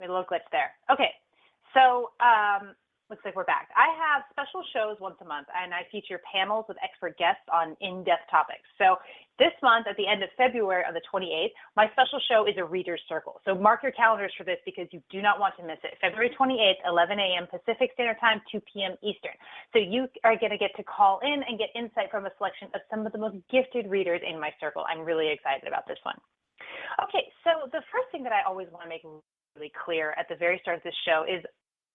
a little glitch there. Okay, so looks like we're back. I have special shows once a month, and I feature panels with expert guests on in-depth topics. So this month, at the end of February on the 28th, my special show is a Reader's Circle. So mark your calendars for this because you do not want to miss it. February 28th, 11 a.m. Pacific Standard Time, 2 p.m. Eastern. So you are going to get to call in and get insight from a selection of some of the most gifted readers in my circle. I'm really excited about this one. Okay, so the first thing that I always want to make really clear at the very start of this show is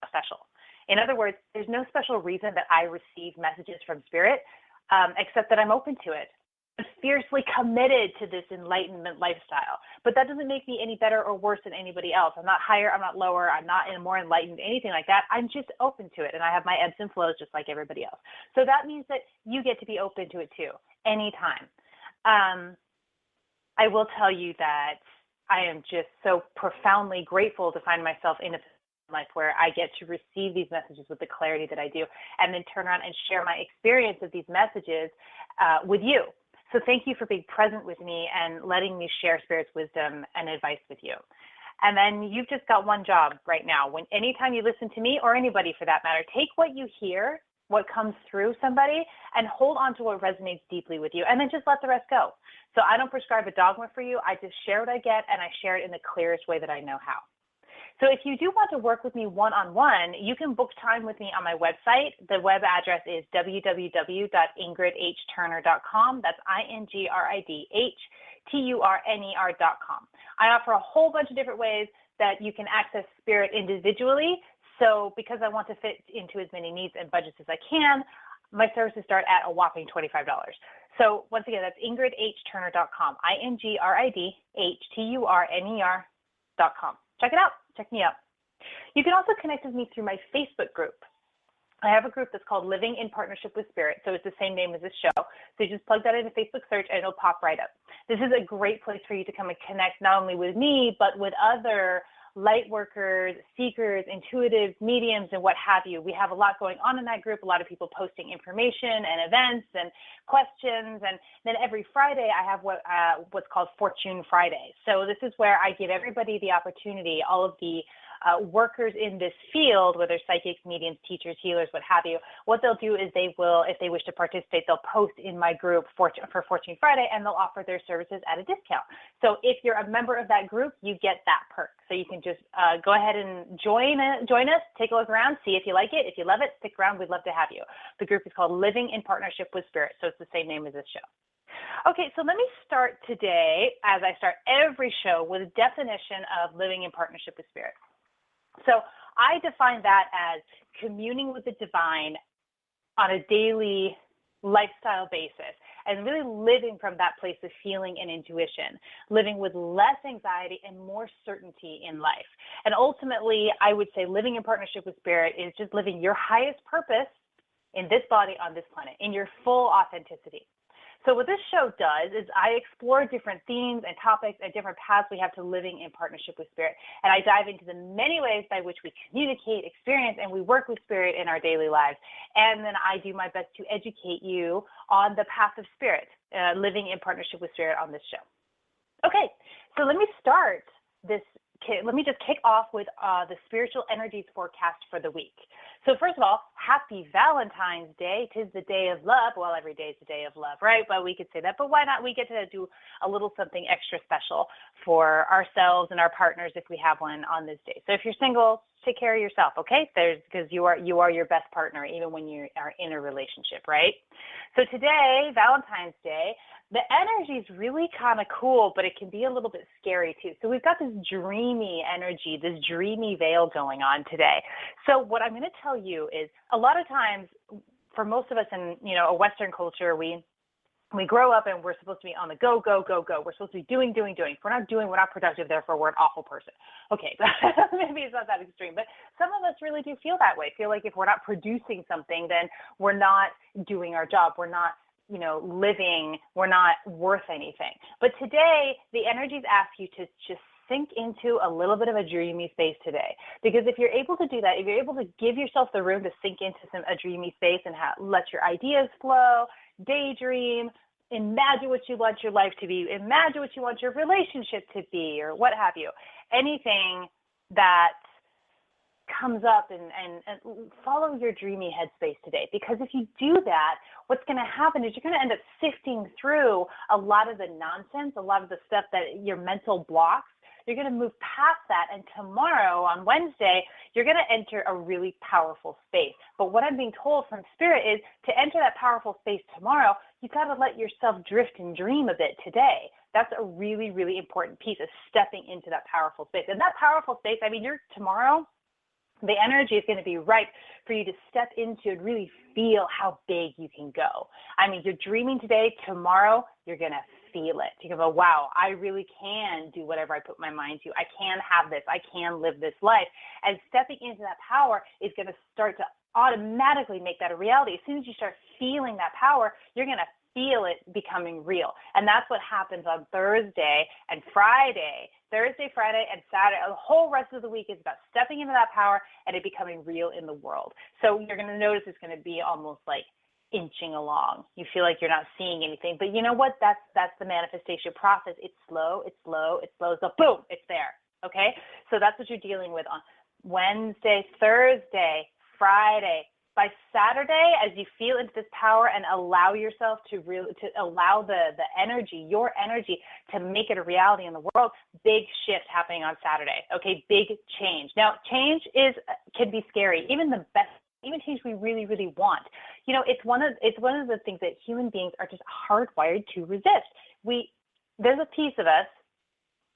special. In other words, there's no special reason that I receive messages from Spirit, except that I'm open to it. I'm fiercely committed to this enlightenment lifestyle, but that doesn't make me any better or worse than anybody else. I'm not higher, I'm not lower, I'm not more enlightened, anything like that. I'm just open to it, and I have my ebbs and flows just like everybody else. So that means that you get to be open to it too, anytime. I will tell you that I am just so profoundly grateful to find myself in a life where I get to receive these messages with the clarity that I do, and then turn around and share my experience of these messages with you. So thank you for being present with me and letting me share Spirit's wisdom and advice with you. And then you've just got one job right now. Anytime you listen to me, or anybody for that matter, take what you hear, what comes through somebody, and hold on to what resonates deeply with you, and then just let the rest go. So I don't prescribe a dogma for you. I just share what I get, and I share it in the clearest way that I know how. So if you do want to work with me one-on-one, you can book time with me on my website. The web address is www.ingridhturner.com. That's INGRIDHTURNER.com. I offer a whole bunch of different ways that you can access Spirit individually. So because I want to fit into as many needs and budgets as I can, my services start at a whopping $25. So once again, that's IngridHturner.com, INGRIDHTURNER.com. Check it out. Check me out. You can also connect with me through my Facebook group. I have a group that's called Living in Partnership with Spirit, so it's the same name as this show. So you just plug that into Facebook search and it'll pop right up. This is a great place for you to come and connect not only with me, but with other light workers, seekers, intuitives, mediums, and what have you. We have a lot going on in that group, a lot of people posting information and events and questions. And then every Friday, I have what's called Fortune Friday. So this is where I give everybody the opportunity, all of the workers in this field, whether psychics, mediums, teachers, healers, what have you, what they'll do is they will, if they wish to participate, they'll post in my group for Fortune Friday, and they'll offer their services at a discount. So if you're a member of that group, you get that perk. So you can just go ahead and join us, take a look around, see if you like it. If you love it, stick around. We'd love to have you. The group is called Living in Partnership with Spirit, so it's the same name as this show. Okay, so let me start today, as I start every show, with a definition of living in partnership with Spirit. So I define that as communing with the divine on a daily lifestyle basis and really living from that place of feeling and intuition, living with less anxiety and more certainty in life. And ultimately, I would say living in partnership with Spirit is just living your highest purpose in this body on this planet, in your full authenticity. So what this show does is I explore different themes and topics and different paths we have to living in partnership with Spirit. And I dive into the many ways by which we communicate, experience, and we work with Spirit in our daily lives. And then I do my best to educate you on the path of Spirit, living in partnership with Spirit on this show. Okay, so let me start this. Let me just kick off with the spiritual energies forecast for the week. So first of all, happy Valentine's Day. 'Tis the day of love. Well, every day is the day of love, right? But we could say that. But why not? We get to do a little something extra special for ourselves and our partners if we have one on this day. So if you're single, take care of yourself, okay? Because you are your best partner, even when you are in a relationship, right? So today, Valentine's Day, the energy is really kind of cool, but it can be a little bit scary too. So we've got this dreamy energy, this dreamy veil going on today. So what I'm going to tell you is a lot of times for most of us in, a Western culture, we grow up and we're supposed to be on the go, go, go, go. We're supposed to be doing. If we're not doing, we're not productive, therefore we're an awful person. Okay, maybe it's not that extreme, but some of us really do feel that way. Feel like if we're not producing something, then we're not doing our job. We're not living, we're not worth anything. But today, the energies ask you to just sink into a little bit of a dreamy space today. Because if you're able to do that, if you're able to give yourself the room to sink into a dreamy space and let your ideas flow, daydream, imagine what you want your life to be, imagine what you want your relationship to be, or what have you, anything that comes up, and follow your dreamy headspace today. Because if you do that, what's going to happen is you're going to end up sifting through a lot of the nonsense, a lot of the stuff that your mental blocks. You're going to move past that, and tomorrow on Wednesday, you're going to enter a really powerful space. But what I'm being told from Spirit is to enter that powerful space tomorrow, you've got to let yourself drift and dream a bit today. That's a really, really important piece of stepping into that powerful space. And that powerful space, I mean, tomorrow, the energy is going to be ripe for you to step into and really feel how big you can go. I mean, you're dreaming today, tomorrow, you're going to feel it. You go, wow, I really can do whatever I put my mind to. I can have this. I can live this life. And stepping into that power is going to start to automatically make that a reality. As soon as you start feeling that power, you're going to feel it becoming real. And that's what happens on Thursday and Friday. Thursday, Friday, and Saturday. The whole rest of the week is about stepping into that power and it becoming real in the world. So you're going to notice it's going to be almost like inching along. You feel like you're not seeing anything, but you know what? That's the manifestation process. It's slow, it's slow, it's slow, so boom, it's there. Okay? So that's what you're dealing with on Wednesday, Thursday, Friday. By Saturday, as you feel into this power and allow yourself to allow the energy, your energy, to make it a reality in the world, big shift happening on Saturday. Okay, big change. Now, change can be scary. Even change we really, really want. You know, it's one of the things that human beings are just hardwired to resist. There's a piece of us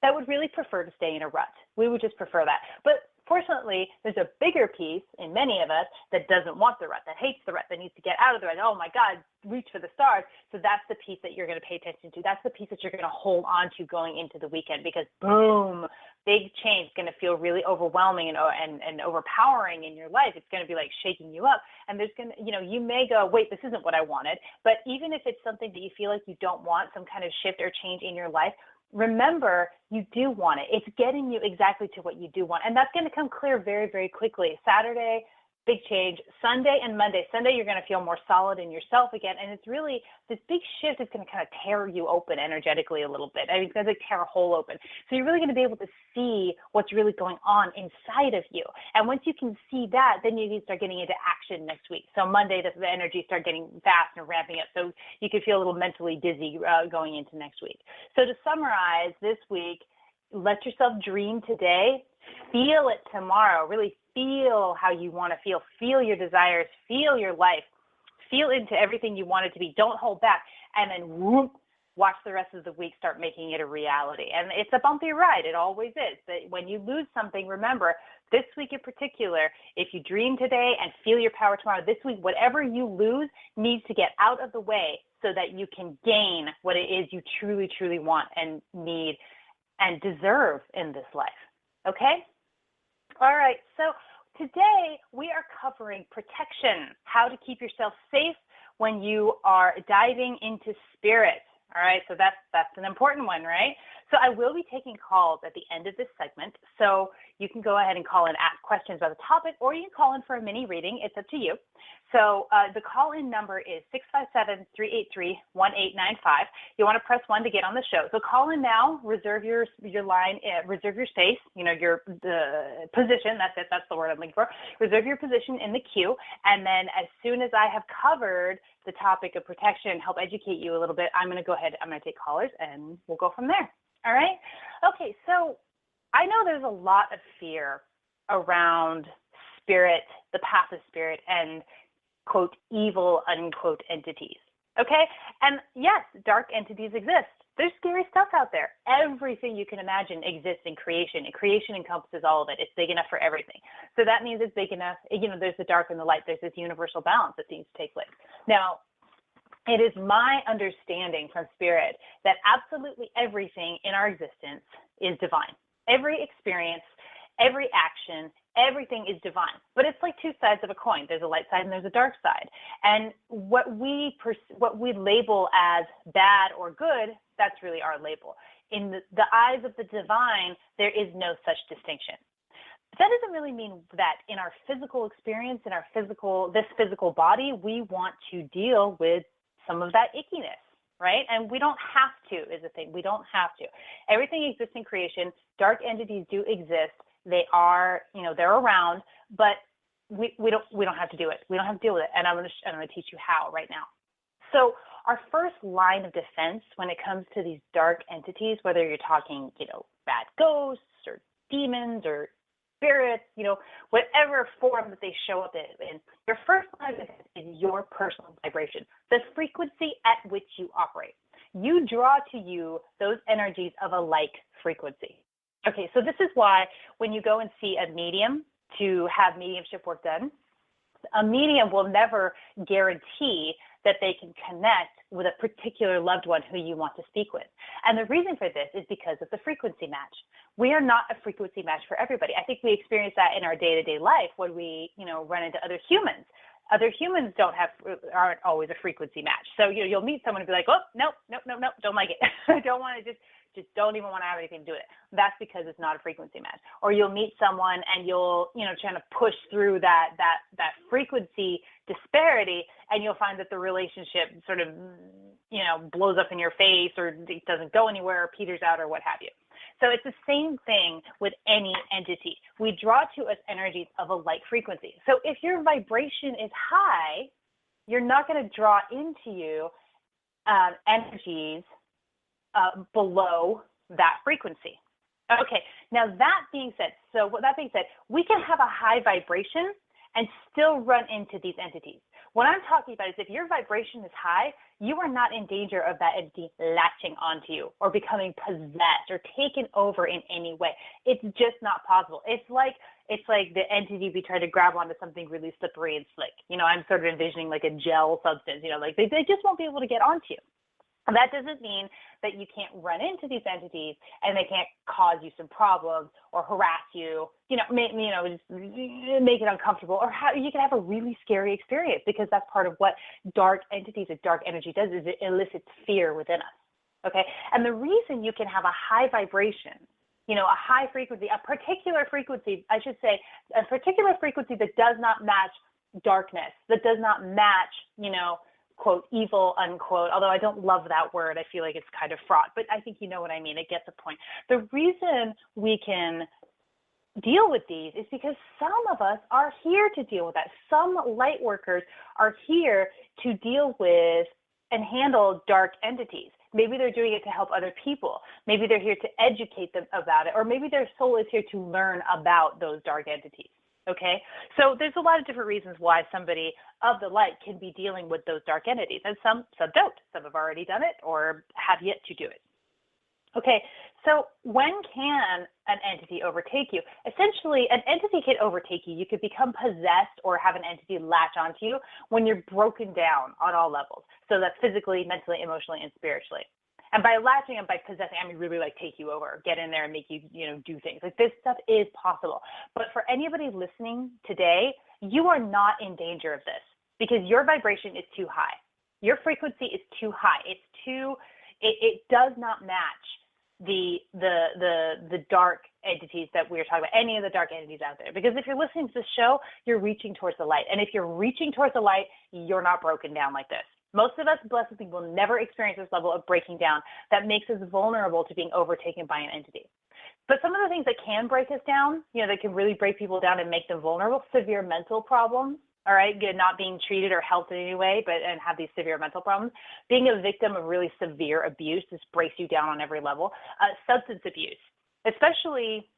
that would really prefer to stay in a rut. We would just prefer that. But fortunately, there's a bigger piece in many of us that doesn't want the rut, that hates the rut, that needs to get out of the rut. Oh my God, reach for the stars. So that's the piece that you're going to pay attention to. That's the piece that you're going to hold on to going into the weekend, because boom, big change is going to feel really overwhelming and overpowering in your life. It's going to be like shaking you up. And there's going to, you may go, wait, this isn't what I wanted. But even if it's something that you feel like you don't want, some kind of shift or change in your life, remember, you do want it. It's getting you exactly to what you do want. And that's going to come clear very, very quickly. Saturday, big change. Sunday and Monday. Sunday, you're going to feel more solid in yourself again. And it's really, this big shift is going to kind of tear you open energetically a little bit. I mean, it's going to tear a hole open. So you're really going to be able to see what's really going on inside of you. And once you can see that, then you can start getting into action next week. So Monday, the energy start getting fast and ramping up. So you could feel a little mentally dizzy going into next week. So to summarize this week, let yourself dream today, feel it tomorrow, really feel how you want to feel your desires, feel your life, feel into everything you want it to be. Don't hold back. And then whoop, watch the rest of the week start making it a reality. And it's a bumpy ride. It always is. But when you lose something, remember, this week in particular, if you dream today and feel your power tomorrow, this week, whatever you lose needs to get out of the way so that you can gain what it is you truly, truly want and need and deserve in this life. Okay? All right. So today we are covering protection, how to keep yourself safe when you are diving into spirit. All right. So that's an important one, right? So I will be taking calls at the end of this segment. So you can go ahead and call and ask questions about the topic, or you can call in for a mini reading. It's up to you. So the call-in number is 657-383-1895. You want to press 1 to get on the show. So call in now, reserve your line, reserve your space, the position. That's it. That's the word I'm looking for. Reserve your position in the queue. And then as soon as I have covered the topic of protection and help educate you a little bit, I'm going to go ahead. I'm going to take callers and we'll go from there. All right. Okay. So I know there's a lot of fear around spirit, the path of spirit, and quote, evil, unquote, entities. Okay? And yes, dark entities exist. There's scary stuff out there. Everything you can imagine exists in creation, and creation encompasses all of it. It's big enough for everything. So that means it's big enough. There's the dark and the light. There's this universal balance that seems to take place. Now, it is my understanding from spirit that absolutely everything in our existence is divine. Every experience, every action, everything is divine. But it's like two sides of a coin. There's a light side and there's a dark side. And what we label as bad or good, that's really our label. In the eyes of the divine, there is no such distinction. But that doesn't really mean that in our physical experience, in this physical body, we want to deal with some of that ickiness, right? And we don't have to, is the thing. We don't have to. Everything exists in creation. Dark entities do exist. are, they're around, but we don't have to do it. We don't have to deal with it. And I'm going to teach you how right now. So our first line of defense when it comes to these dark entities, whether you're talking, bad ghosts or demons or spirits, whatever form that they show up in, your first line of defense is your personal vibration, the frequency at which you operate. You draw to you those energies of a like frequency. Okay, so this is why when you go and see a medium to have mediumship work done, a medium will never guarantee that they can connect with a particular loved one who you want to speak with. And the reason for this is because of the frequency match. We are not a frequency match for everybody. I think we experience that in our day-to-day life when we, run into other humans. Other humans aren't always a frequency match. So you'll meet someone and be like, oh, nope, don't like it. I don't want to just don't even want to have anything to do with it. That's because it's not a frequency match. Or you'll meet someone and you'll, trying to push through that frequency disparity, and you'll find that the relationship sort of, blows up in your face, or it doesn't go anywhere, or peters out, or what have you. So it's the same thing with any entity. We draw to us energies of a like frequency. So if your vibration is high, you're not going to draw into you energies below that frequency. Okay, now that being said, we can have a high vibration and still run into these entities. What I'm talking about is if your vibration is high, you are not in danger of that entity latching onto you or becoming possessed or taken over in any way. It's just not possible. It's like the entity be trying to grab onto something really slippery and slick. I'm sort of envisioning like a gel substance, like they just won't be able to get onto you. That doesn't mean that you can't run into these entities and they can't cause you some problems or harass you, just make it uncomfortable, or how you can have a really scary experience, because that's part of what dark entities and dark energy does, is it elicits fear within us. Okay, and the reason you can have a high vibration, a high frequency, a particular frequency that does not match darkness, that does not match, quote, evil, unquote, although I don't love that word. I feel like it's kind of fraught, but I think you know what I mean. It gets the point. The reason we can deal with these is because some of us are here to deal with that. Some light workers are here to deal with and handle dark entities. Maybe they're doing it to help other people. Maybe they're here to educate them about it, or maybe their soul is here to learn about those dark entities. Okay, so there's a lot of different reasons why somebody of the light can be dealing with those dark entities, and some don't. Some have already done it or have yet to do it. Okay, so when can an entity overtake you? Essentially, an entity can overtake you. You could become possessed or have an entity latch onto you when you're broken down on all levels. So that's physically, mentally, emotionally, and spiritually. And by latching and by possessing, I mean really like take you over, get in there and make you, do things. Like this stuff is possible. But for anybody listening today, you are not in danger of this because your vibration is too high. Your frequency is too high. It does not match the dark entities that we're talking about, any of the dark entities out there. Because if you're listening to this show, you're reaching towards the light. And if you're reaching towards the light, you're not broken down like this. Most of us blessed people will never experience this level of breaking down that makes us vulnerable to being overtaken by an entity. But some of the things that can break us down, that can really break people down and make them vulnerable, severe mental problems, all right, good, not being treated or helped in any way, and have these severe mental problems, being a victim of really severe abuse, this breaks you down on every level, substance abuse, especially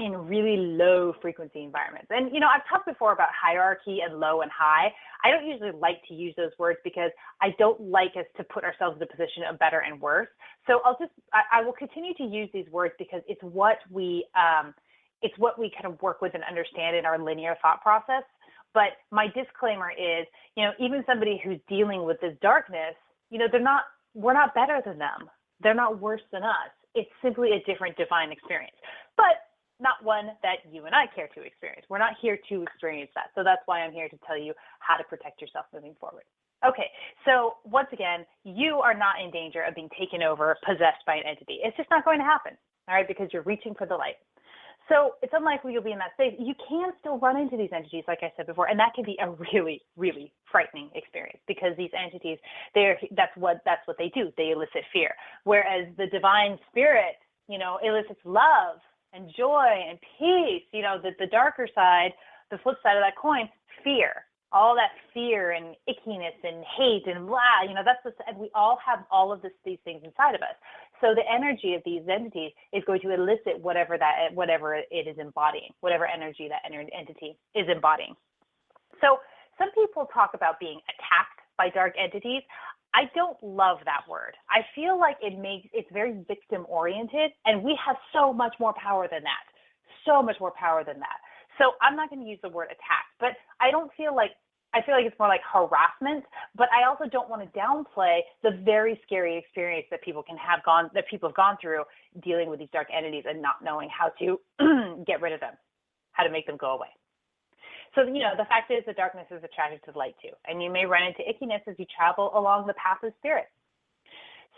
in really low frequency environments. And, I've talked before about hierarchy and low and high. I don't usually like to use those words because I don't like us to put ourselves in a position of better and worse. So I will continue to use these words because it's what we kind of work with and understand in our linear thought process. But my disclaimer is, even somebody who's dealing with this darkness, we're not better than them. They're not worse than us. It's simply a different divine experience. But not one that you and I care to experience. We're not here to experience that. So that's why I'm here to tell you how to protect yourself moving forward. Okay, so once again, you are not in danger of being taken over, possessed by an entity. It's just not going to happen, all right, because you're reaching for the light. So it's unlikely you'll be in that space. You can still run into these entities, like I said before, and that can be a really, really frightening experience because these entities, that's what they do. They elicit fear. Whereas the divine spirit, elicits love, and joy and peace. You know, the darker side, the flip side of that coin, fear. All that fear and ickiness and hate and blah, you know, and we all have all of these things inside of us. So the energy of these entities is going to elicit whatever it is embodying, whatever energy that entity is embodying. So some people talk about being attacked by dark entities. I don't love that word. I feel like it's very victim oriented, and we have so much more power than that. So much more power than that. So I'm not going to use the word attack, but I feel like it's more like harassment, but I also don't want to downplay the very scary experience that people have gone through dealing with these dark entities and not knowing how to get rid of them, how to make them go away. So, you know, the fact is the darkness is attracted to the light too, and you may run into ickiness as you travel along the path of spirit.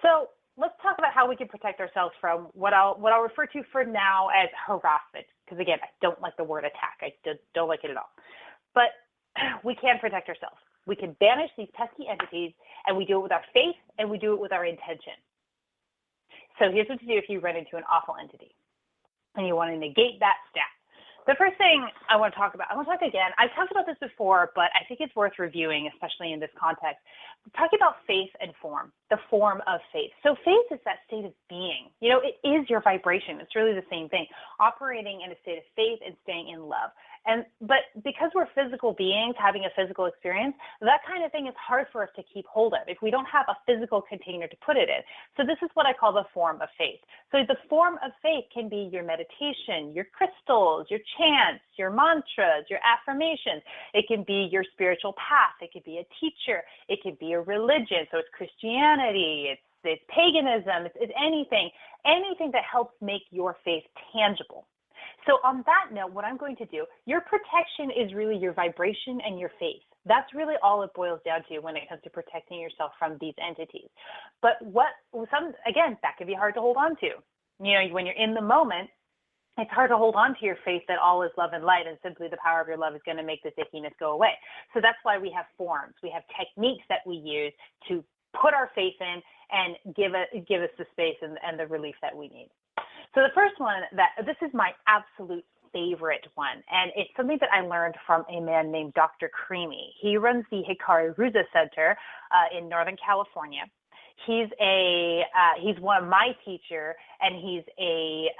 So let's talk about how we can protect ourselves from what I'll refer to for now as harassment, because again, I don't like the word attack. I don't like it at all. But we can protect ourselves. We can banish these pesky entities, and we do it with our faith, and we do it with our intention. So here's what to do if you run into an awful entity, and you want to negate that stat. The first thing I want to talk again. I've talked about this before, but I think it's worth reviewing, especially in this context. We're talking about faith and form, the form of faith. So faith is that state of being. You know, it is your vibration. It's really the same thing, operating in a state of faith and staying in love. But because we're physical beings having a physical experience, that kind of thing is hard for us to keep hold of if we don't have a physical container to put it in. So this is what I call the form of faith. So the form of faith can be your meditation, your crystals, your chants, your mantras, your affirmations. It can be your spiritual path. It could be a teacher. It could be a religion. So it's Christianity. It's paganism. It's anything that helps make your faith tangible. So on that note, what I'm going to do, your protection is really your vibration and your faith. That's really all it boils down to when it comes to protecting yourself from these entities. But that can be hard to hold on to. You know, when you're in the moment, it's hard to hold on to your faith that all is love and light, and simply the power of your love is going to make this ickiness go away. So that's why we have forms. We have techniques that we use to put our faith in and give us the space and the relief that we need. So the first one, this is my absolute favorite one, and it's something that I learned from a man named Dr. Creamy. He runs the Hikari Ruza Center in Northern California. He's one of my teacher, and he's a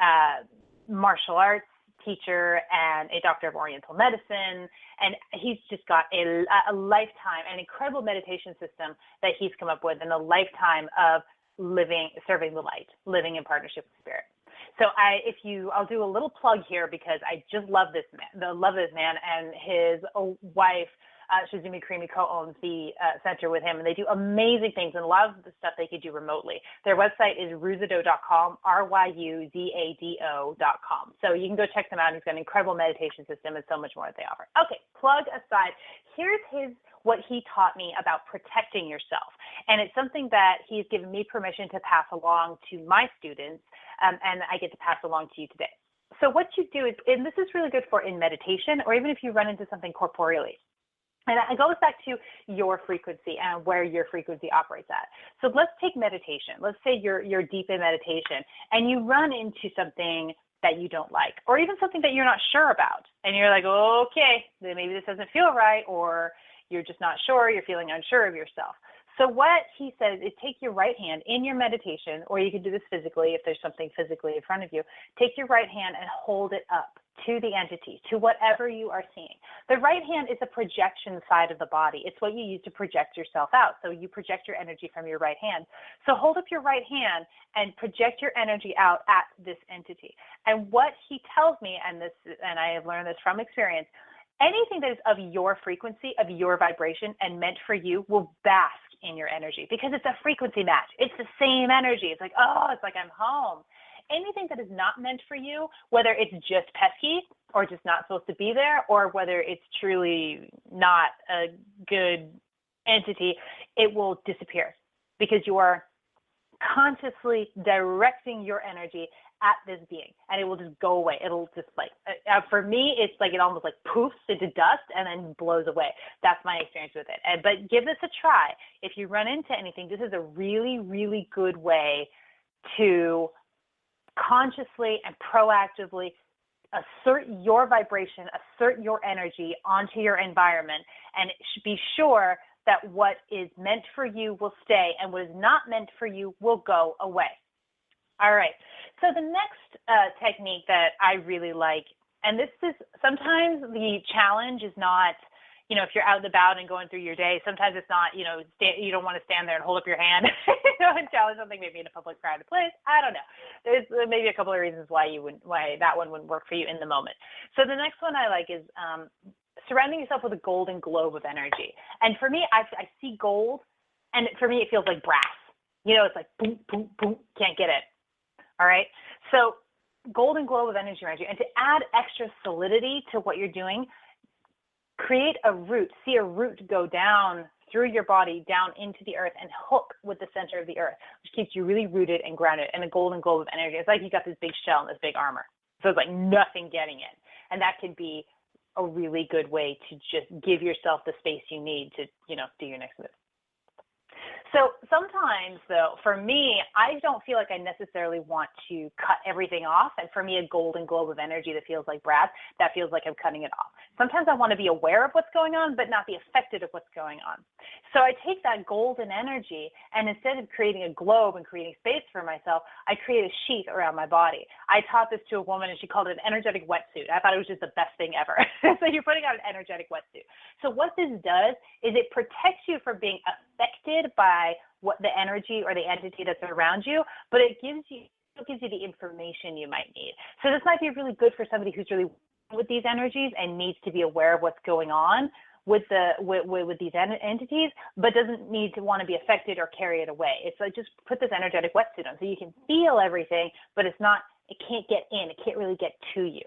martial arts teacher and a doctor of Oriental medicine, and he's just got a lifetime, an incredible meditation system that he's come up with, and a lifetime of serving the light, living in partnership with spirit. So I'll do a little plug here because I just love this man, and his wife, Shizumi Creamy, co-owns the center with him, and they do amazing things, and a lot of the stuff they could do remotely. Their website is ruzado.com, RYUZADO.com. So you can go check them out. He's got an incredible meditation system and so much more that they offer. Okay, plug aside. Here's what he taught me about protecting yourself. And it's something that he's given me permission to pass along to my students, and I get to pass along to you today. So what you do is, and this is really good for in meditation, or even if you run into something corporeally. And it goes back to your frequency and where your frequency operates at. So let's take meditation. Let's say you're deep in meditation and you run into something that you don't like, or even something that you're not sure about. And you're like, okay, then maybe this doesn't feel right, or you're just not sure, you're feeling unsure of yourself. So what he says is take your right hand in your meditation, or you can do this physically if there's something physically in front of you. Take your right hand and hold it up to the entity, to whatever you are seeing. The right hand is the projection side of the body. It's what you use to project yourself out. So you project your energy from your right hand. So hold up your right hand and project your energy out at this entity. And what he tells me, and I have learned this from experience, anything that is of your frequency, of your vibration, and meant for you will bask in your energy because it's a frequency match. It's the same energy. It's like, it's like I'm home. Anything that is not meant for you, whether it's just pesky or just not supposed to be there, or whether it's truly not a good entity, it will disappear because you are consciously directing your energy at this being, and it will just go away. It'll just for me, it's like it almost like poofs into dust and then blows away. That's my experience with it. But give this a try. If you run into anything, this is a really, really good way to consciously and proactively assert your vibration, assert your energy onto your environment, and be sure that what is meant for you will stay and what is not meant for you will go away. All right. So the next technique that I really like, and this is sometimes the challenge is not, if you're out and about and going through your day, sometimes it's not, you don't want to stand there and hold up your hand, and challenge something maybe in a public crowded place. I don't know. There's maybe a couple of reasons why that one wouldn't work for you in the moment. So the next one I like is surrounding yourself with a golden globe of energy. And for me, I see gold, and for me, it feels like brass. It's like boom, boom, boom, can't get it. All right. So golden globe of energy around you. And to add extra solidity to what you're doing, create a root, see a root go down through your body, down into the earth, and hook with the center of the earth, which keeps you really rooted and grounded. And a golden globe of energy, it's like you got this big shell and this big armor. So it's like nothing getting in. And that can be a really good way to just give yourself the space you need to, do your next move. So sometimes, though, for me, I don't feel like I necessarily want to cut everything off. And for me, a golden globe of energy that feels like brass, that feels like I'm cutting it off. Sometimes I want to be aware of what's going on, but not be affected of what's going on. So I take that golden energy, and instead of creating a globe and creating space for myself, I create a sheath around my body. I taught this to a woman, and she called it an energetic wetsuit. I thought it was just the best thing ever. So you're putting on an energetic wetsuit. So what this does is it protects you from being affected by what the energy or the entity that's around you, but it gives you the information you might need. So this might be really good for somebody who's really with these energies and needs to be aware of what's going on with these entities, but doesn't need to want to be affected or carry it away. It's like just put this energetic wetsuit on so you can feel everything, but it can't get in, it can't really get to you.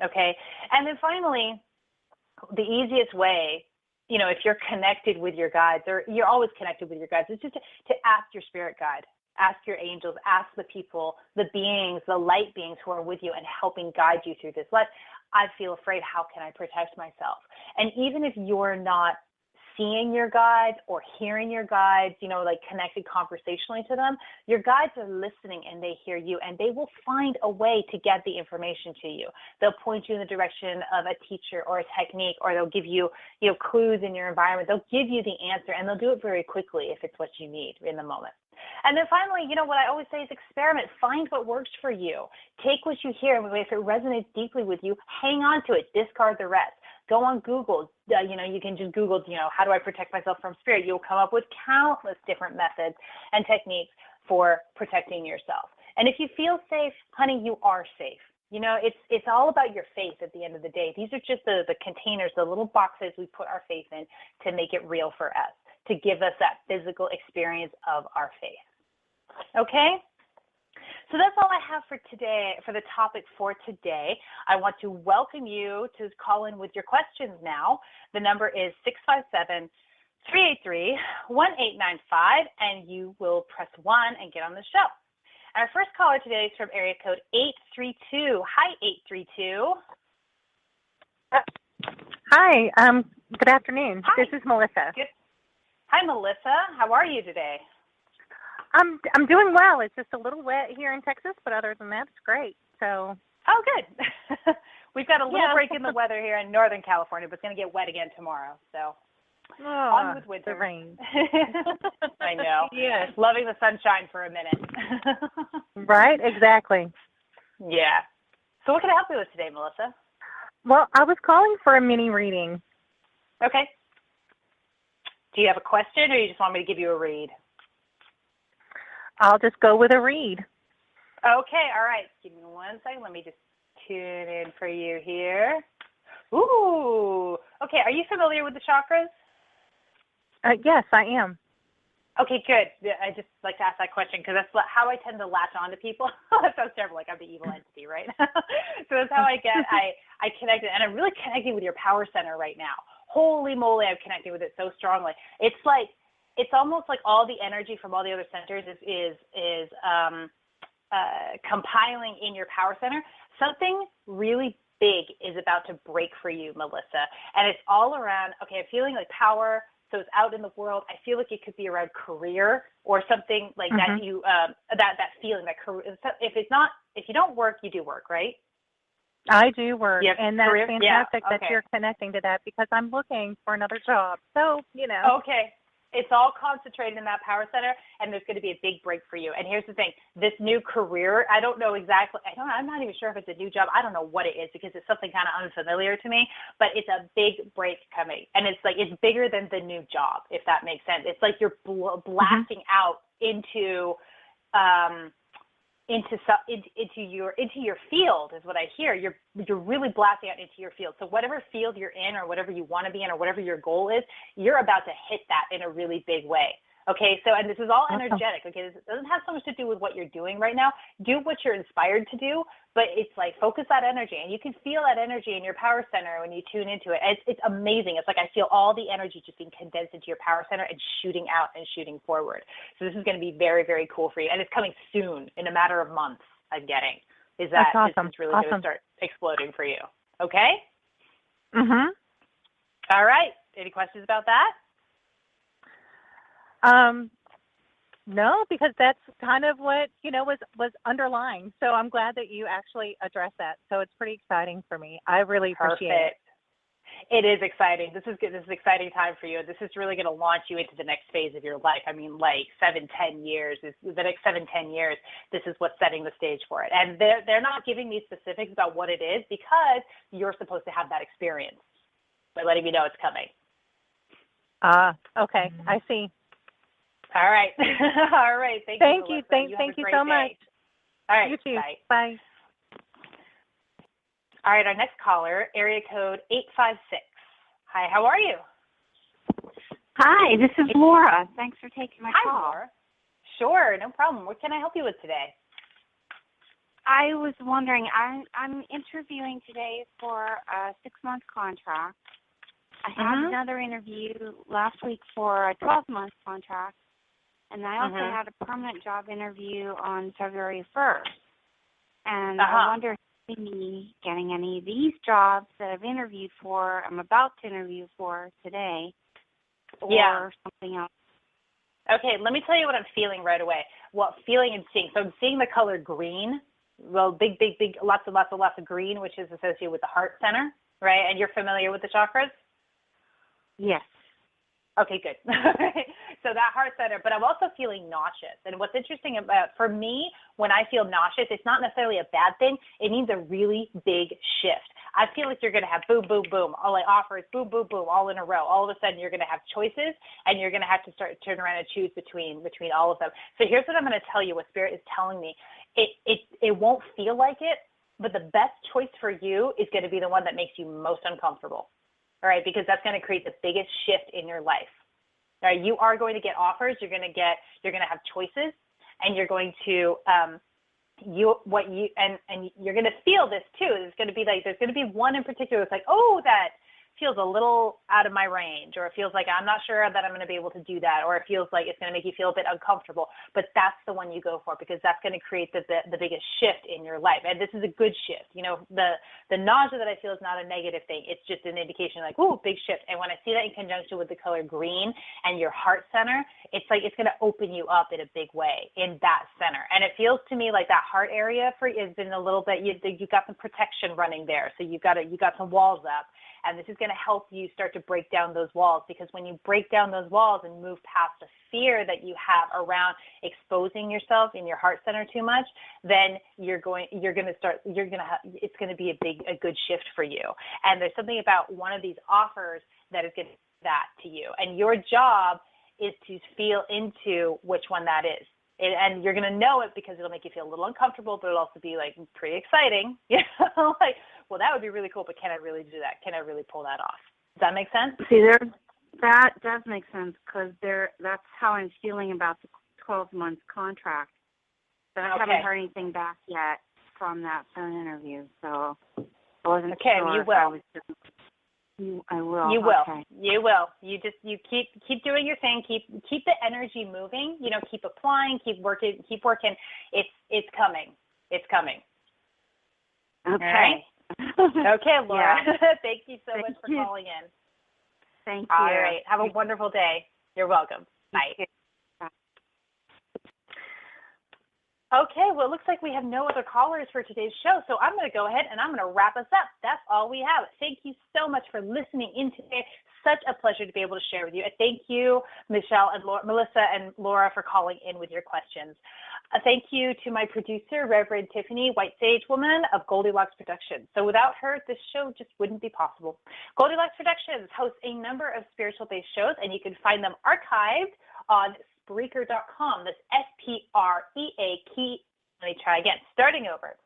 Okay? And then finally, the easiest way, if you're connected with your guides, or you're always connected with your guides, it's just to ask your spirit guide, ask your angels, ask the people, the beings, the light beings who are with you and helping guide you through this life. I feel afraid. How can I protect myself? And even if you're not seeing your guides or hearing your guides, like connected conversationally to them, your guides are listening and they hear you, and they will find a way to get the information to you. They'll point you in the direction of a teacher or a technique, or they'll give you, clues in your environment. They'll give you the answer, and they'll do it very quickly if it's what you need in the moment. And then finally, what I always say is experiment. Find what works for you. Take what you hear, and if it resonates deeply with you, hang on to it. Discard the rest. Go on Google. You can just Google, how do I protect myself from spirit? You'll come up with countless different methods and techniques for protecting yourself. And if you feel safe, honey, you are safe. It's all about your faith at the end of the day. These are just the containers, the little boxes we put our faith in to make it real for us, to give us that physical experience of our faith. Okay? So that's all I have for today, for the topic for today. I want to welcome you to call in with your questions now. The number is 657-383-1895, and you will press 1 and get on the show. Our first caller today is from area code 832. Hi, 832. Hi, good afternoon. Hi. This is Melissa. Good. Hi, Melissa. How are you today? I'm doing well. It's just a little wet here in Texas, but other than that, it's great. So. Oh, good. We've got a little break in the weather here in Northern California, but it's going to get wet again tomorrow. So on with winter. The rain. I know. Yes. Loving the sunshine for a minute. Right, exactly. Yeah. So what can I help you with today, Melissa? Well, I was calling for a mini reading. Okay. Do you have a question, or you just want me to give you a read? I'll just go with a read. Okay, all right. Give me 1 second. Let me just tune in for you here. Ooh. Okay, are you familiar with the chakras? Yes, I am. Okay, good. I just like to ask that question because that's how I tend to latch on to people. That sounds terrible, like I'm the evil entity, right? So that's how I connected, and I'm really connecting with your power center right now. Holy moly, I'm connecting with it so strongly. It's almost like all the energy from all the other centers is compiling in your power center. Something really big is about to break for you, Melissa, and it's all around. Okay, I'm feeling like power, So it's out in the world. I feel like it could be around career or something like that. You that feeling, that career. If you don't work, you do work, right? I do work, and that's career? fantastic Yeah. that you're connecting to that because I'm looking for another job. So, you know. Okay. It's all concentrated in that power center, and there's going to be a big break for you. And here's the thing. This new career, I don't know exactly. I'm not even sure if it's a new job. I don't know what it is because it's something kind of unfamiliar to me, but it's a big break coming. And it's like it's bigger than the new job, if that makes sense. It's like you're blasting out into your field is what I hear. You're really blasting out into your field. So whatever field you're in or whatever you want to be in or whatever your goal is, you're about to hit that in a really big way. Okay, so, and this is all energetic, okay? This doesn't have so much to do with what you're doing right now. Do what you're inspired to do, but it's like focus that energy, and you can feel that energy in your power center when you tune into it. It's amazing. It's like I feel all the energy just being condensed into your power center and shooting out and shooting forward. So this is going to be very, very cool for you, and it's coming soon, in a matter of months, I'm getting. Is that That's awesome. This is really going to start exploding for you, okay? Mm-hmm. All right. Any questions about that? No, because that's kind of what, was underlying. So I'm glad that you actually addressed that. So it's pretty exciting for me. I really appreciate it. It is exciting. This is good. This is an exciting time for you. This is really going to launch you into the next phase of your life. I mean, like 7-10 years, the next 7-10 years, this is what's setting the stage for it. And they're not giving me specifics about what it is because you're supposed to have that experience by letting me know it's coming. Okay. I see. All right. All right. Thank you. Thank you so much. All right. You too. Bye. Bye. All right. Our next caller, area code 856. Hi. How are you? Hi. This is Laura. Thanks for taking my call. Hi, Laura. Sure. No problem. What can I help you with today? I was wondering, I'm interviewing today for a 6-month contract. I had another interview last week for a 12-month contract. And I also had a permanent job interview on February 1st. And I wonder if me getting any of these jobs that I've interviewed for, I'm about to interview for today, or something else. Okay, let me tell you what I'm feeling right away. Well, feeling and seeing. So I'm seeing the color green. Well, big, lots of green, which is associated with the heart center, right? And you're familiar with the chakras? Yes. Okay, good. So that heart center, but I'm also feeling nauseous. And what's interesting about, for me, when I feel nauseous, it's not necessarily a bad thing. It means a really big shift. I feel like you're going to have boom, boom, boom, all like offers, boom, boom, boom, all in a row. All of a sudden, you're going to have choices, and you're going to have to turn around and choose between all of them. So here's what I'm going to tell you, what Spirit is telling me. It won't feel like it, but the best choice for you is going to be the one that makes you most uncomfortable. All right, because that's going to create the biggest shift in your life. All right, you are going to get offers. You're going to have choices, and you're going to and you're going to feel this too. There's going to be one in particular that's like, oh, that feels a little out of my range, or it feels like I'm not sure that I'm going to be able to do that, or it feels like it's going to make you feel a bit uncomfortable. But that's the one you go for because that's going to create the biggest shift in your life. And this is a good shift. You know, the nausea that I feel is not a negative thing. It's just an indication like, ooh, big shift. And when I see that in conjunction with the color green and your heart center, it's like it's going to open you up in a big way in that center. And it feels to me like that heart area for has been a little bit, you've got some protection running there. So you got some walls up. And this is going to help you start to break down those walls, because when you break down those walls and move past the fear that you have around exposing yourself in your heart center too much, then it's going to be a good shift for you. And there's something about one of these offers that is going to do that to you. And your job is to feel into which one that is. And you're going to know it because it'll make you feel a little uncomfortable, but it'll also be like pretty exciting. You know, like, well, that would be really cool, but can I really do that? Can I really pull that off? Does that make sense? See, that does make sense because that's how I'm feeling about the 12-month contract. But I haven't heard anything back yet from that phone interview, so I wasn't sure. Okay, you will. I will. You will. Okay. You will. You keep doing your thing. Keep the energy moving. You know, keep applying. Keep working. It's coming. It's coming. Okay. All right? Okay, Laura. Yeah. Thank you so much for calling in. Thank you. All right. Have a wonderful day. You're welcome. Bye. Okay, well, it looks like we have no other callers for today's show, so I'm going to go ahead and I'm going to wrap us up. That's all we have. Thank you so much for listening in today. Such a pleasure to be able to share with you. And thank you, Michelle and Melissa and Laura, for calling in with your questions. Thank you to my producer, Reverend Tiffany White Sage Woman of Goldilocks Productions. So without her, this show just wouldn't be possible. Goldilocks Productions hosts a number of spiritual-based shows, and you can find them archived on Spreaker.com. That's S-P-R-E-A-K. Let me try again. Starting over.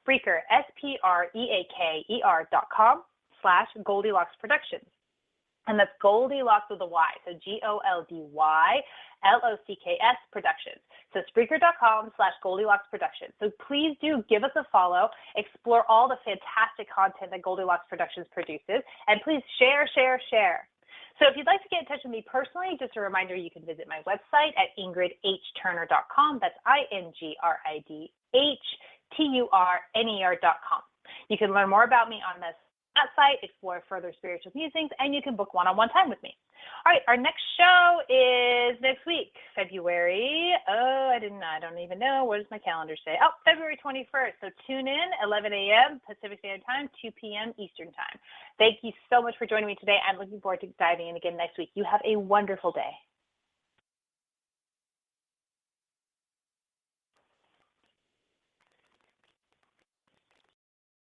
Spreaker, SPREAKER.com/Goldilocks Productions. And that's Goldilocks with a Y. So GOLDYLOCKS Productions. So Spreaker.com/Goldilocks Productions. So please do give us a follow, explore all the fantastic content that Goldilocks Productions produces, and please share. So if you'd like to get in touch with me personally, just a reminder, you can visit my website at ingridhturner.com. That's INGRIDHTURNER.com. You can learn more about me on that site, explore further spiritual musings, and you can book one-on-one time with me. All right, our next show is next week, February. I don't even know. What does my calendar say? February 21st. So tune in, 11 a.m. Pacific Standard Time, 2 p.m. Eastern Time. Thank you so much for joining me today. I'm looking forward to diving in again next week. You have a wonderful day.